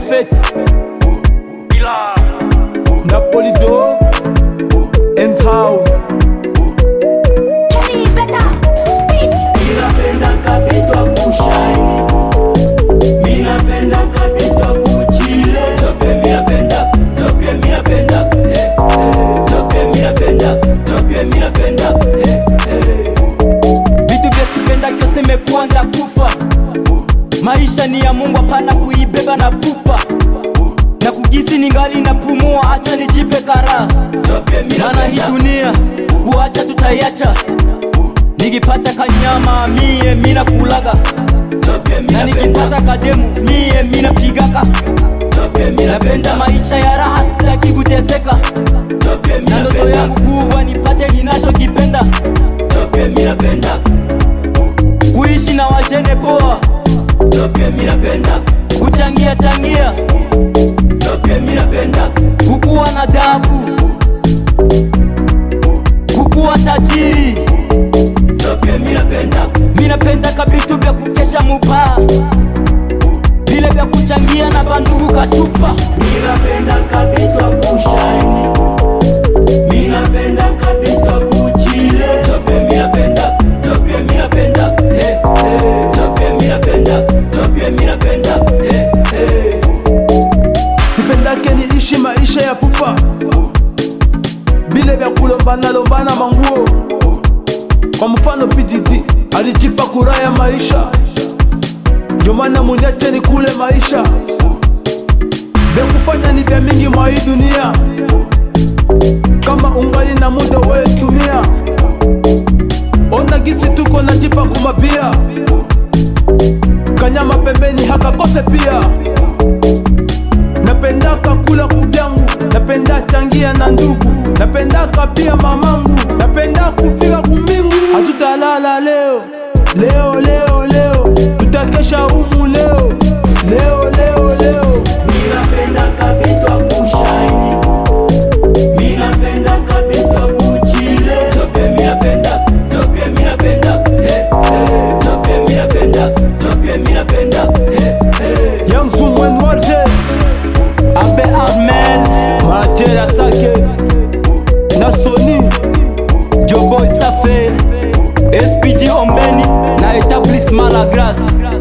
fete Ila Napolido Ends House. Minapenda kabitwa kushine, minapenda kabitwa kuchile. Topia minapenda, topia minapenda, topia minapenda, topia minapenda, vitu vya sipenda kyose mekuanda kufa. Maisha ni ya Mungu, hapana kuibeba na pupa. Na kugisi ningali napumua, acha nijipe kara. Maana hii dunia kuacha tutaiacha. Nikipata kanyama mie mina kulaga, na nikipata kademu mie mina pigaka. Napenda maisha ya raha, sitaki kuteseka. Na ndoto yangu kubwa nipate ninachokipenda. Kuishi na wajene poa, kuchangia changia, kukuwa na dabu, kukuwa tajiri. Minapenda kabitu vya kukesha mupaa, vile vya kuchangia na bandugu kachupa. Minapenda kabitu wa kushine, minapenda kabitu wa kuchile. Topia minapenda, topia minapenda, topia minapenda, topia minapenda, Sipendake niishi maisha ya pupa, vile vya kulombana lombana manguo. Kwa mfano PDD alijipa kuraya maisha, ndio maana muniache ni kule maisha. Vya kufanya ni vya mingi mwa hii dunia, kama ungali na muda wewe tumia. Ona gisi tuko najipa kumapia, kanyama pembeni hakakose pia. Napendaka kula kubyangu, napenda changia na ndugu, napendaka pia mamangu, napenda kufika kumbingu. Hatutalala leo, leo, leo, leo, tutakesha humu leo, leo, leo, leo. minapenda kabitwa kushine, minapenda kabitwa kuchile. Topia minapenda, topia minapenda, topia minapenda, topia minapenda, Young Zoom Warje Abe Armel, Maje ya Sake na Sony Jobo Stafe, SPG Ombeni na Etablissement La Grâce.